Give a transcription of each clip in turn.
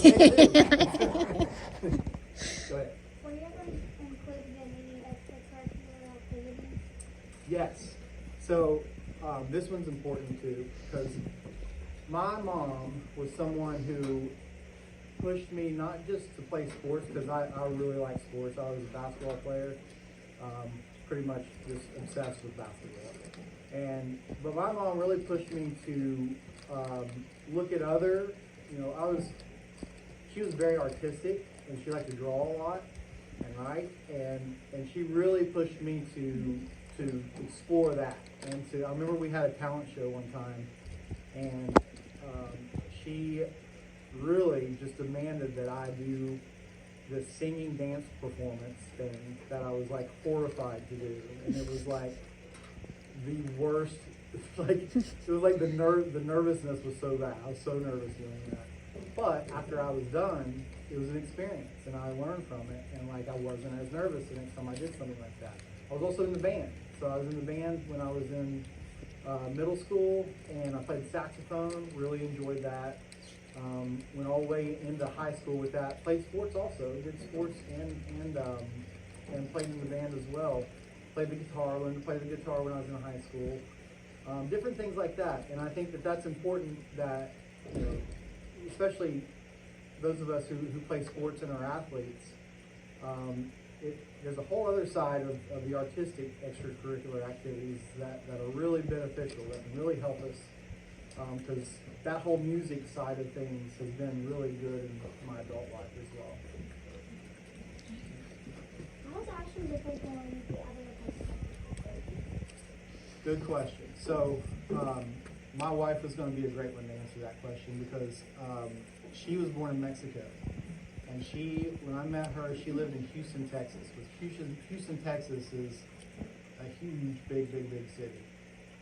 Go ahead. Were you ever included in any extracurricular activities? Yes. So this one's important too, because my mom was someone who pushed me not just to play sports, because I really like sports. I was a basketball player, pretty much just obsessed with basketball. But my mom really pushed me to look at other, she was very artistic, and she liked to draw a lot and write, and she really pushed me to explore that. I remember we had a talent show one time, and she really just demanded that I do this singing dance performance thing that I was like horrified to do, and it was like the worst. Like it was like the nervousness was so bad. I was so nervous doing that. But after I was done, it was an experience, and I learned from it, and like I wasn't as nervous the next time I did something like that. I was also in the band, so I was in the band when I was in middle school, and I played saxophone. Really enjoyed that. Went all the way into high school with that. Played sports also. Did sports and played in the band as well. Played the guitar. Learned to play the guitar when I was in high school. Different things like that, and I think that that's important. That especially those of us who play sports and are athletes, there's a whole other side of the artistic extracurricular activities that are really beneficial, that can really help us, because that whole music side of things has been really good in my adult life as well. How is Ashland different than the other places? Good question. So, my wife was going to be a great one to answer that question, because she was born in Mexico, and when I met her, she lived in Houston, Texas. Houston, Texas is a huge, big city,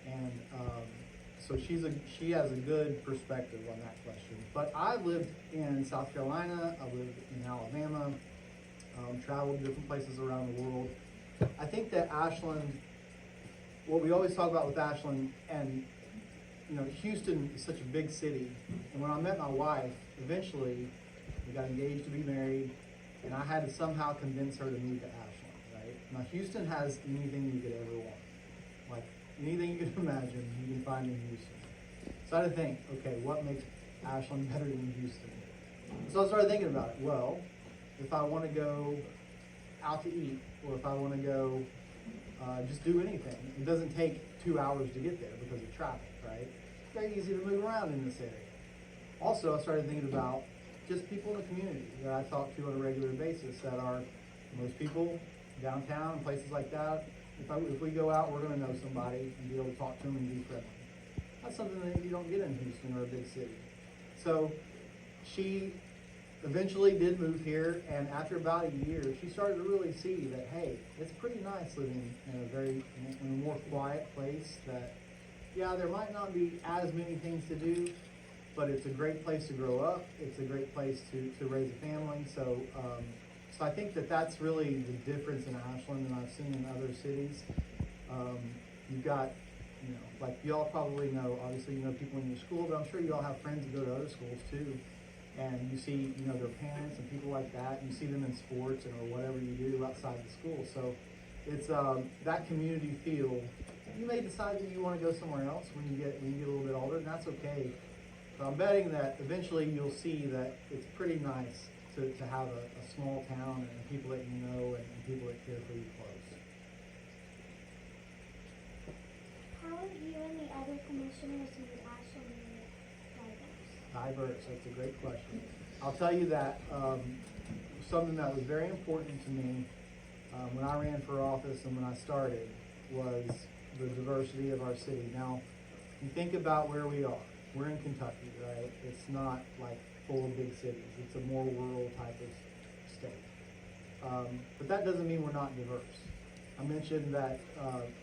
and so she has a good perspective on that question. But I lived in South Carolina, I lived in Alabama, traveled different places around the world. I think that Ashland, what we always talk about with Ashland, and Houston is such a big city, and when I met my wife, eventually we got engaged to be married, and I had to somehow convince her to move to Ashland, right? Now Houston has anything you could ever want. Like anything you can imagine, you can find in Houston. So I had to think, okay, what makes Ashland better than Houston? So I started thinking about it. Well, if I want to go out to eat, or if I want to go just do anything, it doesn't take 2 hours to get there because of traffic, right? It's very easy to move around in this area. Also, I started thinking about just people in the community that I talk to on a regular basis, that are most people downtown, places like that. If we go out, we're going to know somebody and be able to talk to them and be friendly. That's something that you don't get in Houston or a big city. So she eventually did move here, and after about a year, she started to really see that, hey, it's pretty nice living in a more quiet place. That, yeah, there might not be as many things to do, but it's a great place to grow up. It's a great place to raise a family. So I think that that's really the difference in Ashland than I've seen in other cities. You've got, like y'all probably know, obviously you know people in your school, but I'm sure you all have friends that go to other schools too. And you see, their parents and people like that. You see them in sports or whatever you do outside the school. So it's that community feel. You may decide that you want to go somewhere else when you get a little bit older, and that's okay. But I'm betting that eventually you'll see that it's pretty nice to have a small town and people that you know and people that care for you close. How are you and the other commissioners in Ashland Diverse, that's a great question. I'll tell you that something that was very important to me when I ran for office and when I started was the diversity of our city. Now, you think about where we are. We're in Kentucky, right? It's not like full of big cities. It's a more rural type of state. But that doesn't mean we're not diverse. I mentioned that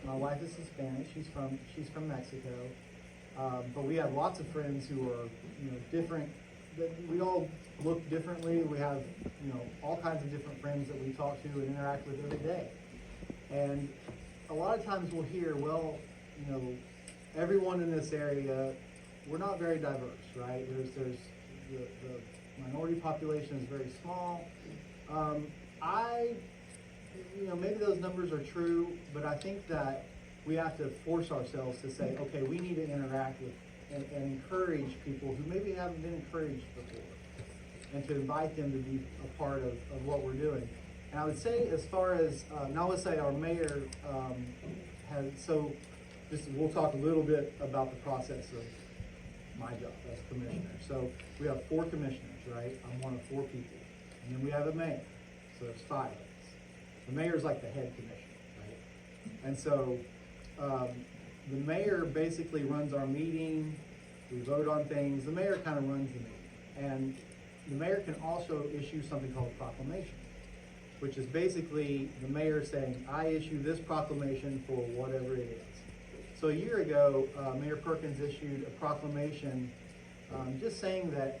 my wife is Hispanic. She's from Mexico. But we have lots of friends who are, different. We all look differently. We have, all kinds of different friends that we talk to and interact with every day. And a lot of times we'll hear, well, everyone in this area, we're not very diverse, right? There's the minority population is very small. Maybe those numbers are true, but I think that we have to force ourselves to say, okay, we need to interact with and encourage people who maybe haven't been encouraged before, and to invite them to be a part of what we're doing. And I would say, as far as, now let's say our mayor we'll talk a little bit about the process of my job as commissioner. So we have 4 commissioners, right? I'm one of 4 people. And then we have a mayor, so there's 5 of us. The mayor's like the head commissioner, right? And so the mayor basically runs our meeting. We vote on things. The mayor kind of runs the meeting. And the mayor can also issue something called a proclamation, which is basically the mayor saying, I issue this proclamation for whatever it is. So a year ago, Mayor Perkins issued a proclamation just saying that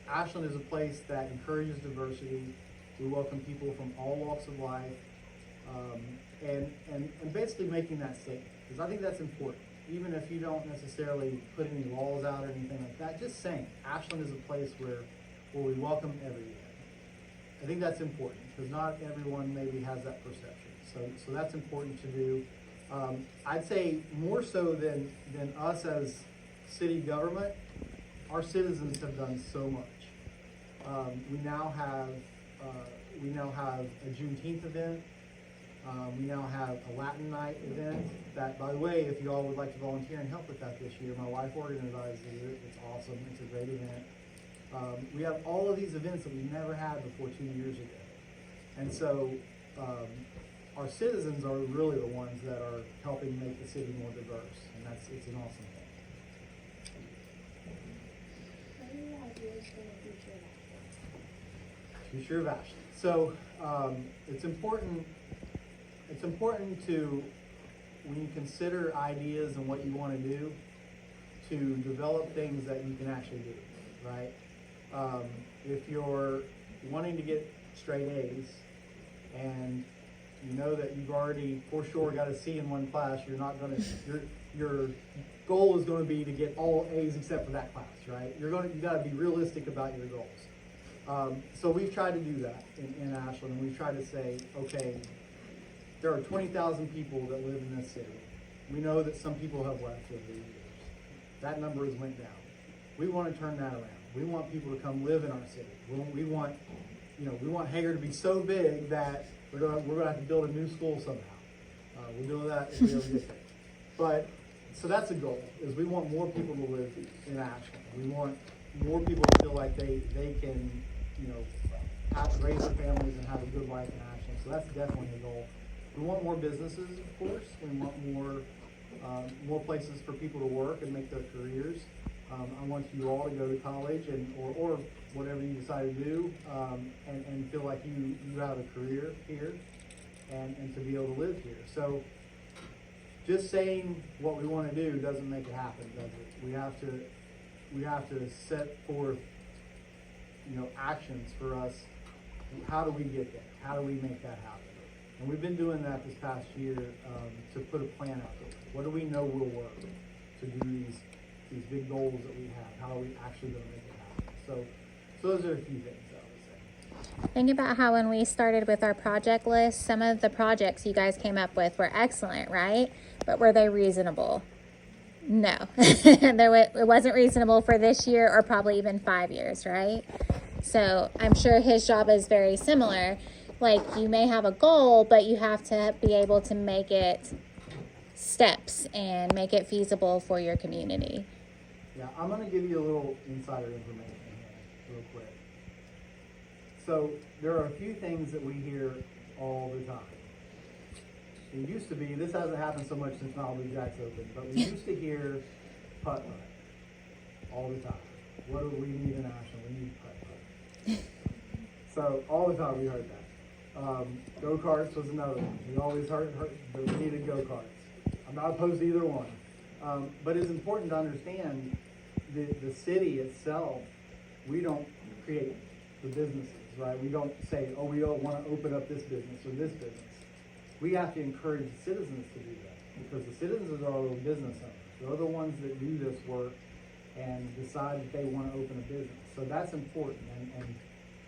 Ashland is a place that encourages diversity. We welcome people from all walks of life, and basically making that statement, because I think that's important. Even if you don't necessarily put any laws out or anything like that, just saying Ashland is a place where we welcome everyone. I think that's important, because not everyone maybe has that perception. So that's important to do. I'd say more so than us as city government, our citizens have done so much. We now have a Juneteenth event. We now have a Latin night event that, by the way, if you all would like to volunteer and help with that this year, my wife organizes it. It's awesome. It's a great event. We have all of these events that we never had before 2 years ago. And so our citizens are really the ones that are helping make the city more diverse, and it's an awesome thing. What are your ideas for the future of Ashland? Future of Ashland. So it's important to, when you consider ideas and what you want to do, to develop things that you can actually do, right? If you're wanting to get straight A's and you know that you've already for sure got a C in one class, you're not going to, your goal is going to be to get all A's except for that class, right? You got to be realistic about your goals. So we've tried to do that in Ashland, and we've tried to say, okay, there are 20,000 people that live in this city. We know that some people have left over the years. That number has went down. We want to turn that around. We want people to come live in our city. We want Hager to be so big that we're going to have to build a new school somehow. We'll do that if we ever get there. But so that's the goal. Is we want more people to live in Ashland. We want more people to feel like they can raise their families and have a good life in Ashland. So that's definitely a goal. We want more businesses, of course. We want more places for people to work and make their careers. I want you all to go to college or whatever you decide to do, and feel like you have a career here and to be able to live here. So just saying what we want to do doesn't make it happen, does it? We have to set forth actions for us. How do we get there? How do we make that happen? And we've been doing that this past year to put a plan out there. What do we know will work to do these big goals that we have? How are we actually going to make it happen? So those are a few things I would say. Think about how when we started with our project list, some of the projects you guys came up with were excellent, right? But were they reasonable? No. It wasn't reasonable for this year or probably even 5 years, right? So I'm sure his job is very similar. Like, you may have a goal, but you have to be able to make it steps and make it feasible for your community. Yeah, I'm going to give you a little insider information here real quick. So there are a few things that we hear all the time. It used to be, this hasn't happened so much since Malibu Jack's opened, but we used to hear putt-putt all the time. What do we need in Ashland? We need putt-putt. So all the time we heard that. Go-karts was another one. We always heard that we needed go-karts. I'm not opposed to either one. But it's important to understand the city itself, we don't create the businesses, right? We don't say, oh, we don't want to open up this business or this business. We have to encourage the citizens to do that, because the citizens are the business owners. They're the ones that do this work and decide that they want to open a business. So that's important. And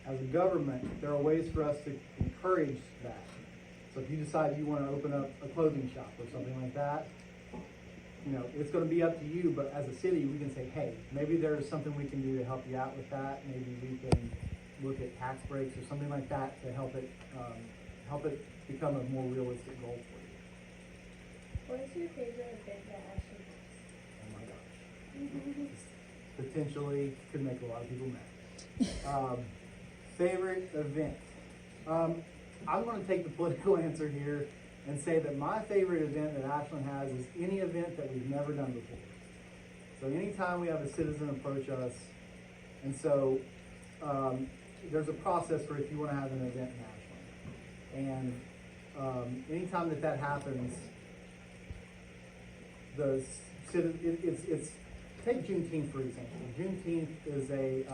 as a government, there are ways for us to encourage that. So if you decide you want to open up a clothing shop or something like that, you know, it's going to be up to you, but as a city, we can say, hey, maybe there's something we can do to help you out with that. Maybe we can look at tax breaks or something like that to help it become a more realistic goal for you. What's your favorite event that Ashley Oh my gosh. Potentially could make a lot of people mad. Favorite event. I'm going to take the political answer here and say that my favorite event that Ashland has is any event that we've never done before. So anytime we have a citizen approach us, and so there's a process for if you want to have an event in Ashland. And anytime that happens, it's take Juneteenth for example. Juneteenth is a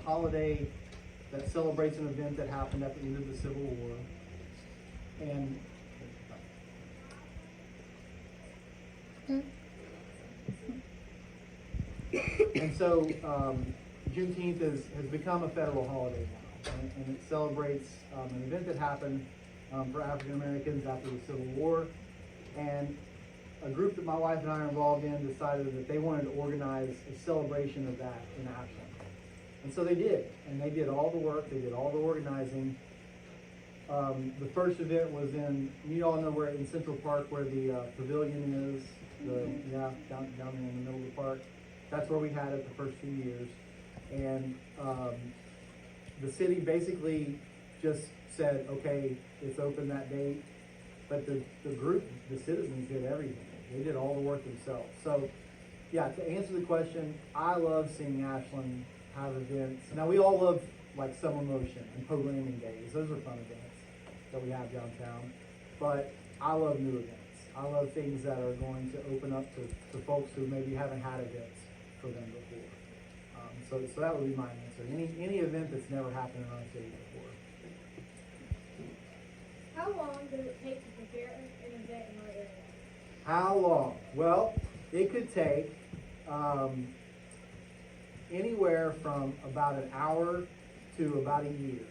holiday that celebrates an event that happened at the end of the Civil War. And so Juneteenth has become a federal holiday now, and it celebrates an event that happened for African Americans after the Civil War. And a group that my wife and I are involved in decided that they wanted to organize a celebration of that in Ashland. And so they did, and they did all the work, they did all the organizing. The first event was you all know where in Central Park where the pavilion is, down there in the middle of the park. That's where we had it the first few years. And the city basically just said, okay, it's open that date. But the group, the citizens did everything. They did all the work themselves. So, yeah, to answer the question, I love seeing Ashland have events. Now, we all love, like, Summer Motion and programming days. Those are fun events that we have downtown. But I love new events. I love things that are going to open up to folks who maybe haven't had events for them before. So that would be my answer. Any event that's never happened in our city before. How long does it take to prepare an event in our area? How long? Well, it could take anywhere from about an hour to about a year.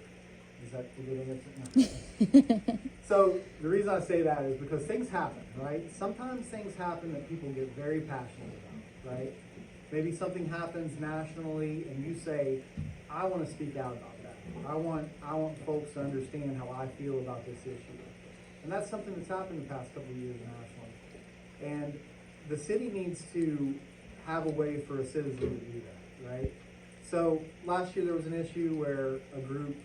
Is that a good answer? No. So the reason I say that is because things happen, right? Sometimes things happen that people get very passionate about, right? Maybe something happens nationally and you say, I want to speak out about that. I want folks to understand how I feel about this issue. And that's something that's happened the past couple of years in Ashland. And the city needs to have a way for a citizen to do that, right? So last year there was an issue where a group,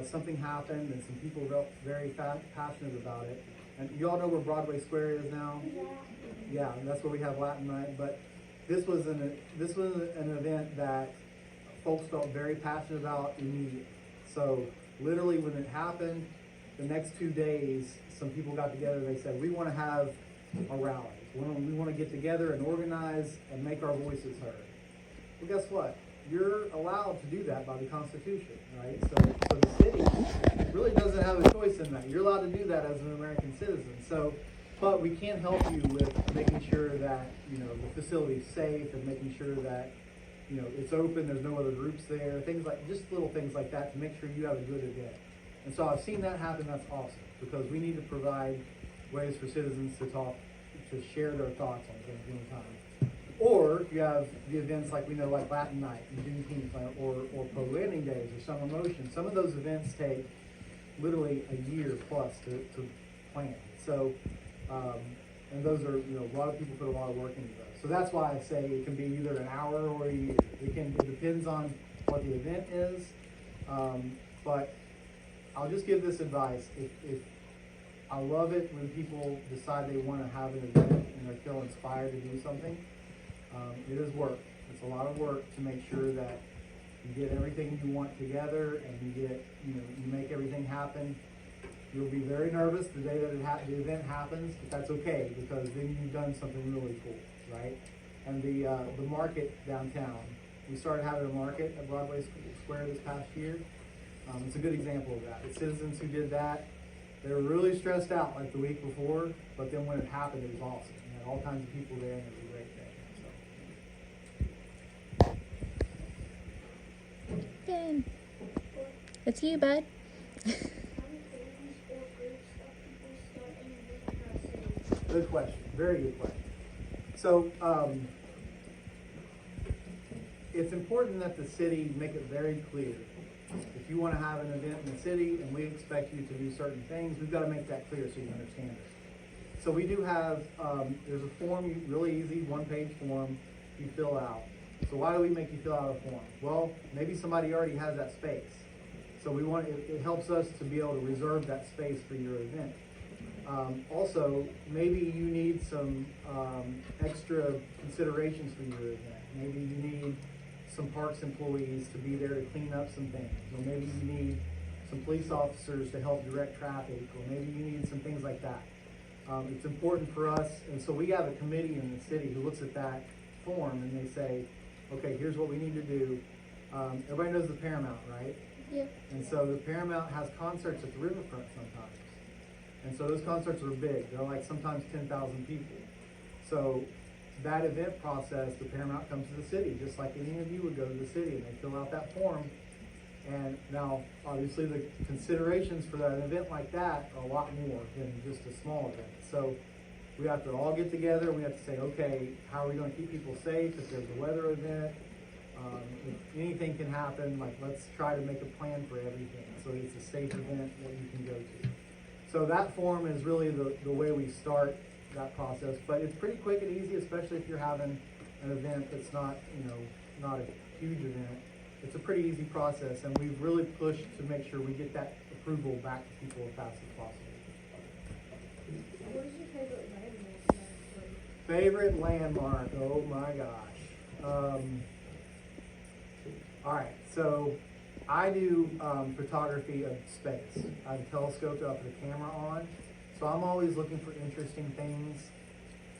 something happened and some people felt very passionate about it. And you all know where Broadway Square is now? Yeah, that's where we have Latin Night. But this was an event that folks felt very passionate about immediately. So literally when it happened, the next 2 days, some people got together and they said, we want to have a rally. We want to get together and organize and make our voices heard. Well, guess what? You're allowed to do that by the Constitution, right? So the city really doesn't have a choice in that. You're allowed to do that as an American citizen. So, but we can't help you with making sure that, you know, the facility's safe and making sure that, you know, it's open, there's no other groups there, things like, just little things like that to make sure you have a good event. And so I've seen that happen. That's awesome because we need to provide ways for citizens to talk, to share their thoughts on things one time. Or you have the events like we know, like Latin Night and Juneteenth, or Pro Landing Days or Summer Motion. Some of those events take literally a year plus to plan. So, and those are, you know, a lot of people put a lot of work into those. So that's why I say it can be either an hour or a year. It depends on what the event is. But I'll just give this advice. If I love it when people decide they want to have an event and they feel inspired to do something. It is work. It's a lot of work to make sure that you get everything you want together and you make everything happen. You'll be very nervous the day that the event happens, but that's okay because then you've done something really cool, right? And the market downtown, we started having a market at Broadway Square this past year. It's a good example of that. The citizens who did that, they were really stressed out like the week before, but then when it happened, it was awesome. You had all kinds of people there and it was a great day. So It's you, bud. Good question. Very good question. So, it's important that the city make it very clear. If you want to have an event in the city and we expect you to do certain things, we've got to make that clear so you understand it. So we do have, there's a form, really easy, one-page form you fill out. So why do we make you fill out a form? Well, maybe somebody already has that space. So we want, it helps us to be able to reserve that space for your event. Also, maybe you need some extra considerations for your event. Maybe you need some parks employees to be there to clean up some things. Or maybe you need some police officers to help direct traffic. Or maybe you need some things like that. It's important for us, and so we have a committee in the city who looks at that form and they say, okay, here's what we need to do. Everybody knows the Paramount, right? Yep. And so the Paramount has concerts at the riverfront sometimes. And so those concerts are big. They're like sometimes 10,000 people. So that event process, the Paramount comes to the city, just like any of you would go to the city, and they fill out that form. And now, obviously, the considerations for that event like that are a lot more than just a small event. So we have to all get together, and we have to say, okay, how are we going to keep people safe if there's a weather event? If anything can happen, like let's try to make a plan for everything so that it's a safe event that you can go to. So that form is really the way we start that process, but it's pretty quick and easy, especially if you're having an event that's not, not a huge event. It's a pretty easy process, and we've really pushed to make sure we get that approval back to people as fast as possible. What is your favorite landmark? Favorite landmark? Oh my gosh. All right, so I do photography of space. I've telescoped up the camera on, so I'm always looking for interesting things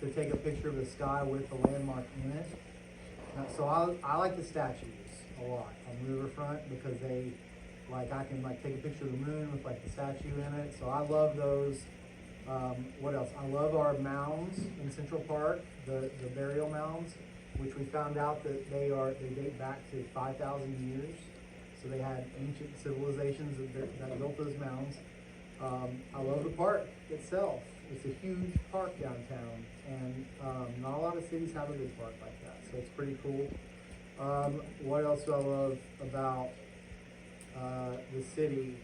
to take a picture of the sky with the landmark in it. So I like the statues a lot on the riverfront because they, I can take a picture of the moon with the statue in it. So I love those. What else? I love our mounds in Central Park, the burial mounds, which we found out that they date back to 5,000 years. So they had ancient civilizations that built those mounds. I love the park itself. It's a huge park downtown, and not a lot of cities have a good park like that, so it's pretty cool. What else do I love about the city?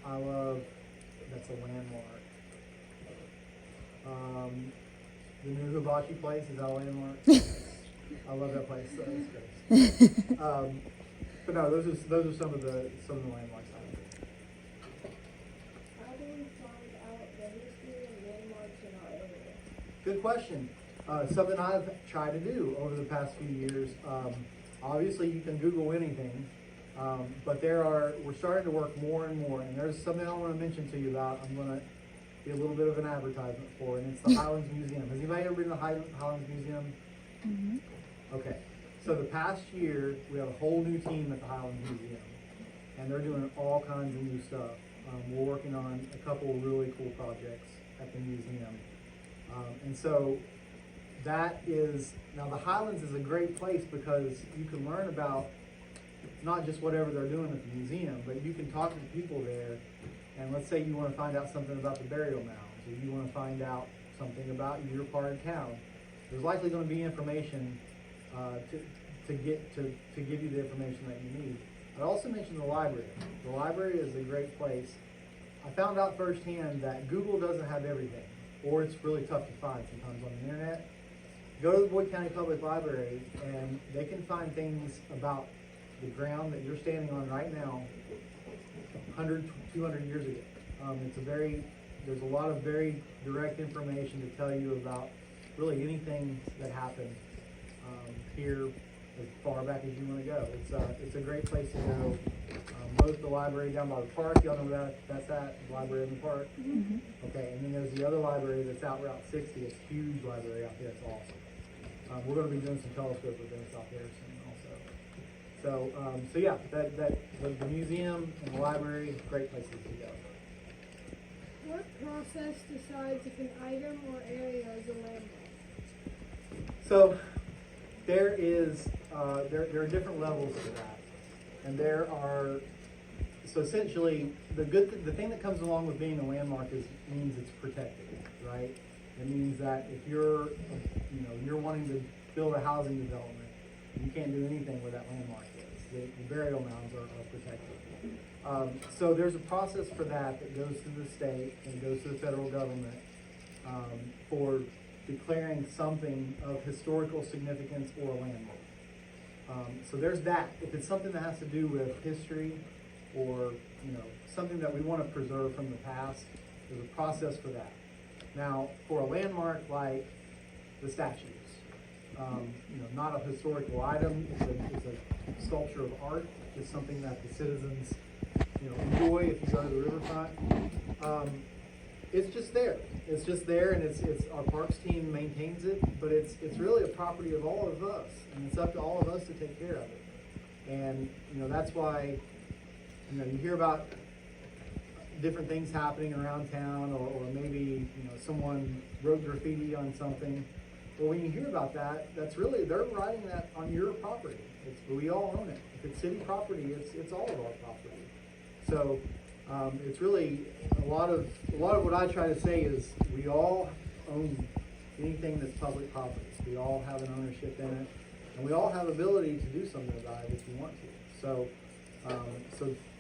I love, that's a landmark. The new hibachi place, is that a landmark? I love that place, so it's great. But no, those are some of the landmarks I like. How do we find out the history and landmarks in our area? Good question. Something I've tried to do over the past few years. Obviously, you can Google anything, but we're starting to work more and more. And there's something I want to mention to you about. I'm going to be a little bit of an advertisement for, and it's the Highlands Museum. Has anybody ever been to the Highlands Museum? Mm-hmm. Okay. So the past year, we have a whole new team at the Highlands Museum, and they're doing all kinds of new stuff. We're working on a couple of really cool projects at the museum. And so that is, now the Highlands is a great place because you can learn about not just whatever they're doing at the museum, but you can talk to the people there. And let's say you want to find out something about the burial mounds, or you want to find out something about your part of town. There's likely going to be information to give you the information that you need. I also mentioned the library. The library is a great place. I found out firsthand that Google doesn't have everything, or it's really tough to find sometimes on the internet. Go to the Boyd County Public Library, and they can find things about the ground that you're standing on right now 100, 200 years ago. There's a lot of very direct information to tell you about really anything that happened here as far back as you want to go. It's a great place to go. Both the library down by the park, y'all know that's the library in the park. Mm-hmm. Okay, and then there's the other library that's out Route 60. It's a huge library out there. It's awesome. We're going to be doing some telescope events out there soon also. So yeah, the museum and the library, great places to go. What process decides if an item or area is a landmark? So there are different levels to that, and there are So essentially, the thing that comes along with being a landmark means it's protected, right? It means that if you're wanting to build a housing development, you can't do anything where that landmark is. The burial mounds are protected. So there's a process for that goes to the state and goes to the federal government for declaring something of historical significance or a landmark. So there's that. If it's something that has to do with history or something that we want to preserve from the past, there's a process for that. Now, for a landmark like the statues, not a historical item, it's a sculpture of art. It's something that the citizens enjoy if you go to the riverfront. It's just there. It's just there, and it's our parks team maintains it, but it's really a property of all of us, and it's up to all of us to take care of it. And that's why you hear about different things happening around town, or maybe someone wrote graffiti on something. Well, when you hear about that, that's really, they're writing that on your property. We all own it. If it's city property, it's all of our property. So it's really a lot of what I try to say is we all own anything that's public property. We all have an ownership in it, and we all have ability to do something about it if you want to. So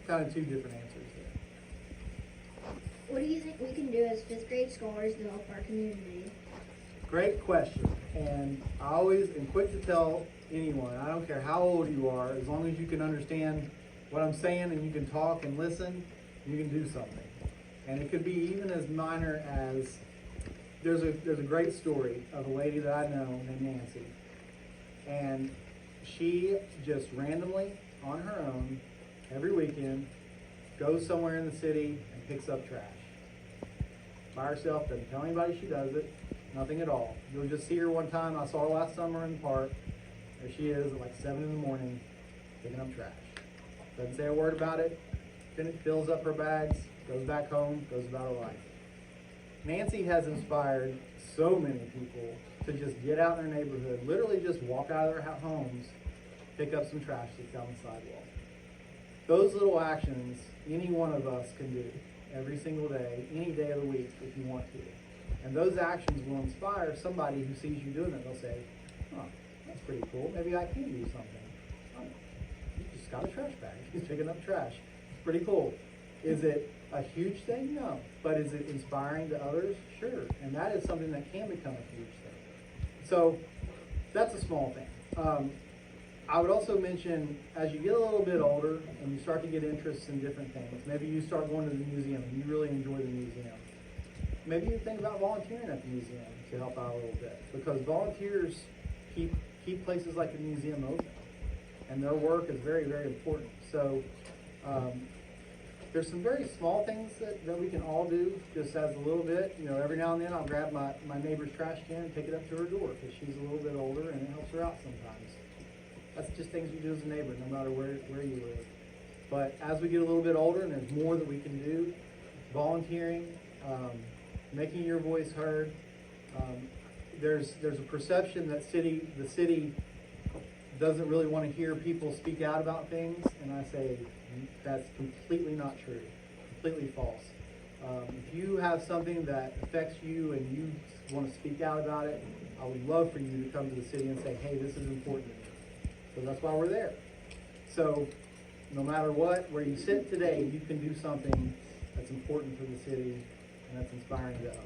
kind of two different answers there. What do you think we can do as fifth grade scholars to help our community? Great question, and I always am quick to tell anyone, I don't care how old you are, as long as you can understand what I'm saying and you can talk and listen, you can do something. And it could be even as minor as, there's a great story of a lady that I know named Nancy, and she just randomly, on her own, every weekend, goes somewhere in the city and picks up trash. By herself, doesn't tell anybody she does it, nothing at all. You'll just see her one time. I saw her last summer in the park. There she is at like 7 in the morning, picking up trash. Doesn't say a word about it, fills up her bags, goes back home, goes about her life. Nancy has inspired so many people to just get out in their neighborhood, literally just walk out of their homes, pick up some trash that's down the sidewalk. Those little actions, any one of us can do every single day, any day of the week if you want to. And those actions will inspire somebody who sees you doing it. They'll say, oh, that's pretty cool. Maybe I can do something. Oh, you just got a trash bag. He's picking up trash. It's pretty cool. Is it a huge thing? No. But is it inspiring to others? Sure. And that is something that can become a huge thing. So that's a small thing. I would also mention, as you get a little bit older and you start to get interests in different things, maybe you start going to the museum and you really enjoy the museum. Maybe you think about volunteering at the museum to help out a little bit, because volunteers keep places like the museum open, and their work is very, very important. So there's some very small things that we can all do just as a little bit. Every now and then I'll grab my neighbor's trash can and take it up to her door because she's a little bit older and it helps her out sometimes. That's just things you do as a neighbor, no matter where you live. But as we get a little bit older and there's more that we can do, volunteering, making your voice heard. There's a perception that the city doesn't really want to hear people speak out about things, and I say that's completely not true, completely false. If you have something that affects you and you want to speak out about it, I would love for you to come to the city and say, hey, this is important to me. So that's why we're there. So no matter where you sit today, you can do something that's important for the city and that's inspiring to others.